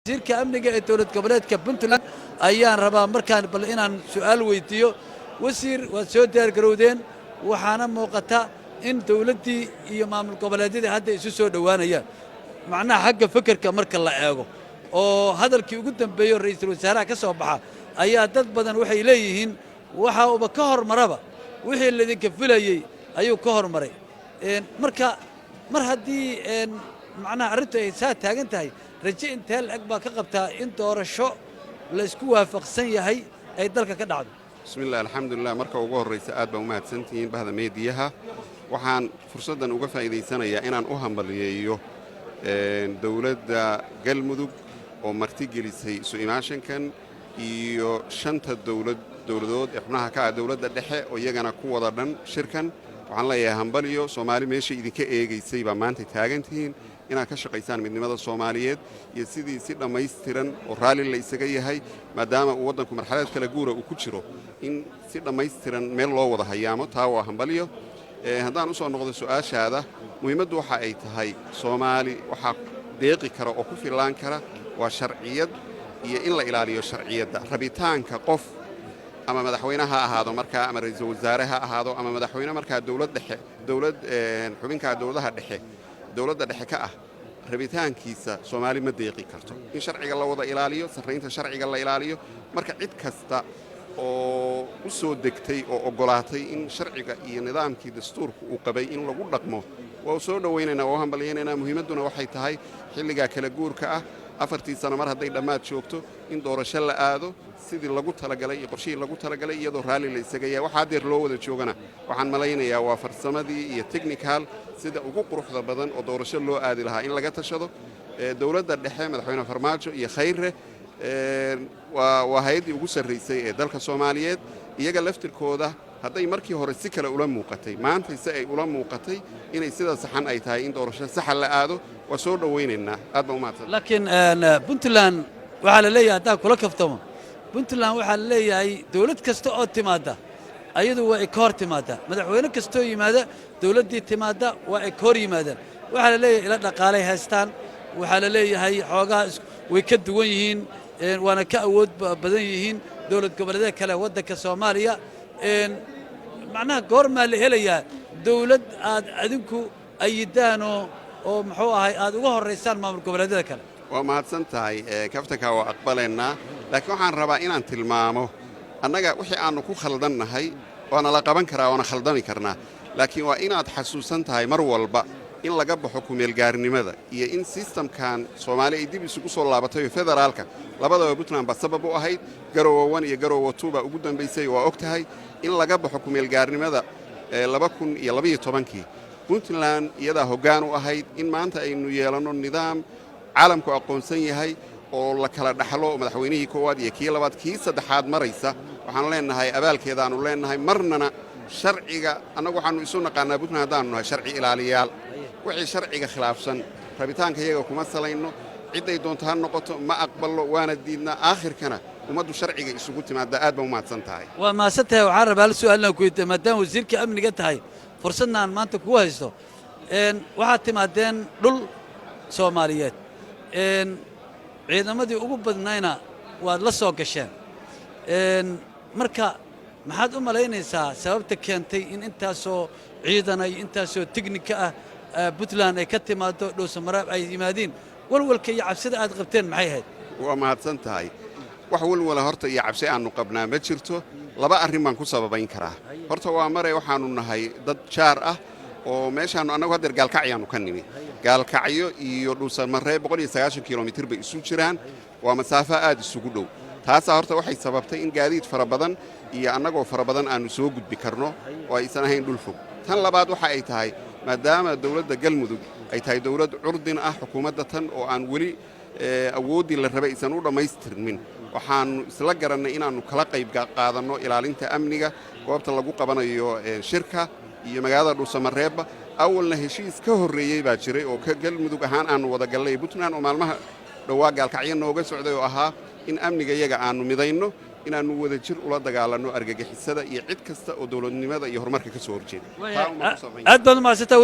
wasiirka amniga ee dowlad goboleedka Puntland ayaan rabaa markaan bal inaan su'aal weydiiyo wasiir waad soo diyaar garowdeen waxaana muuqata in dowladdii iyo maamul goboleedyada hadda isu soo dhawaanayaan macnaha xagga fikirka marka la eego oo hadalkii ugu dambeeyay ra'iisul wasaaraha ka soo baxa ayaa dad badan waxay leeyihiin waxa uu ka hormaraba wixii la idinka filayay ayuu ka hormaray marka mar haddii macnaha arrintu ay saa taagan tahay raje intee la'eg baa ka qabtaa in doorasho la isku waafaqsan yahay ay dalka ka dhacdo bismillaah alxamdulilah marka ugu horraysa aad baan u mahadsantihiin bahda meediyaha waxaan fursaddan uga faa'iidaysanayaa inaan u hambaliyeeyo dowladda galmudug oo martigelisay isu imaashankan iyo shanta dowladood ee xubnaha ka ah dowladda dhexe oo iyagana ku wada dhan shirkan waxaan leeyahay hambaliyo soomaali meeshay idinka eegaysay baa maanta taagantihiin inaad ka shaqaysaan midnimada soomaaliyeed iyo sidii si dhammaystiran oo raalli la isaga yahay maadaama uu waddanku marxalad kala guura uu ku jiro in si dhammaystiran meel loo wada hayaamo taa waa hambaliyo haddaan u soo noqdo su'aashaada muhiimaddu waxa ay tahay soomaali waxaa deeqi kara oo ku fillaan kara waa sharciyad iyo in la ilaaliyo sharciyadda rabitaanka qof ama madaxweyne ha ahaado markaa ama ra'iisul wasaare ha ahaado ama madaxweyne markaa dowlad xubinkaa dowladda dhexe ka ah rabitaankiisa soomaali ma deeqi karto in sharciga la wada ilaaliyo sarraynta sharciga la ilaaliyo marka cid kasta oo u soo degtay oo oggolaatay in sharciga iyo nidaamkii dastuurka uu qabay in lagu dhaqmo waa u soo dhowaynaynaa waa u hambalyaynaynaa muhiimadduna waxay tahay xilligaa kala guurka ah 4 sano mar hadday dhammaad joogto in doorasho la aado sidii lagu talagalay iyo qorshihii lagu talagalay iyadoo raalli la isaga yahay waxaa deer loo wada joogana waxaan malaynayaa waa farsamadii iyo technical sida ugu quruxda badan oo doorasho loo aadi lahaa in laga tashado dowladda dhexe madaxweyne farmaajo iyo khayre waa hay-addii ugu sarraysay ee dalka soomaaliyeed iyaga laftirkooda hadday markii hore si kale ula muuqatay maanta se ay ula muuqatay inay sida saxan ay tahay in doorasho saxa la aado waa soo dhowaynaynaa aad baan u mahadsan laakiin puntland waxaa la leeyahay haddaan kula kaftamo puntland waxaa la leeyahay dowlad kasta oo timaadda ayadu waa ay ka hor timaaddaa madaxweyne kastoo yimaada dowladdii timaadda waa ay ka hor yimaadaan waxaa la leeyahay ila dhaqaalay haystaan waxaa la leeyahay xoogaha way ka duwan yihiin waana ka awood badan yihiin dowlad goboleedyada kale waddanka soomaaliya macnaha goormaa la helayaa dowlad aad adinku ayidaanoo oo muxuu ahay aad uga horraysaan maamul goboleedyada kale waa mahadsan tahay kaftankaa waa aqbalaynaa laakiin waxaan rabaa inaan tilmaamo annaga wixii aannu ku khaldannahay waana la qaban karaa waana khaldami karnaa laakiin waa inaad xasuusan tahay mar walba in laga baxo kumeelgaarnimada iyo in sistamkan soomaali ay dib isugu soo laabatay federaalka labadaba puntland baa sabab u ahayd garowa 1 iyo garowa 2 baa ugu dambaysay waa og tahay in laga baxo kumeelgaarnimada 2012kii puntland iyadaa hoggaan u ahayd in maanta aynu yeelanno nidaam caalamku aqoonsan yahay oo la kala dhaxlo madaxweynihii koowaad iyo kii labaad kii saddexaad maraysa waxaanu leenahay abaalkeedaannu leenahay marnana sharciga annagu waxaannu isu naqaannaa puntland haddaannu nahay sharci ilaaliyaal wixii sharciga khilaafsan rabitaanka iyaga kuma salayno cidday doonto ha noqoto ma aqballo waana diidnaa aakhirkana ummaddu sharciga isugu timaadda aad baan u mahadsan tahay waa mahadsan tahay waxaan rabaa hal su'aalnaan ku weydiiya maadaama wasiirka amniga tahay fursadna aan maanta kugu haysto waxaad timaadeen dhul soomaaliyeed ciidamadii ugu badnayna waad la soo gasheen marka maxaad u malaynaysaa sababta keentay in intaasoo ciidana iyo intaasoo teknika ah puntland ay ka timaaddo dhowsamaraab ay yimaadiin walwalka iyo cabsida aad qabteen maxay ahayd waa mahadsan tahay wax walwala horta iyo cabsi aannu qabnaa ma jirto laba arrin baan ku sababayn karaa horta waa mare waxaannu nahay dad jaar ah oo meeshaannu annagu haddeer gaalkacyaannu ka nimi gaalkacyo iyo dhuusamaree 190 kilomitir bay isu jiraan waa masaafo aad isugu dhow taasaa horta waxay sababtay in gaadiid fara badan iyo annagoo fara badan aannu soo gudbi karno oo aysan ahayn dhul fog tan labaad waxa ay tahay maadaama dowladda galmudug ay tahay dowlad curdin ah xukuumadda tan oo aan weli awooddii la rabay aysan u dhammaystirmin waxaannu isla garannay inaannu kala qayb qaadanno ilaalinta amniga goobta lagu qabanayo shirka iyo magaalada dhuusamareebba awalna heshiis ka horreeyey baa jiray oo ka galmudug ahaan aannu wada gallay puntland oo maalmaha dhowaa gaalkacyo nooga socday oo ahaa in amniga iyaga aannu midayno inaannu wada jir ula dagaalanno argagixisada iyo cid kasta oo dowladnimada iyo horumarka ka soo horjeeda aad baad u mahadsantaa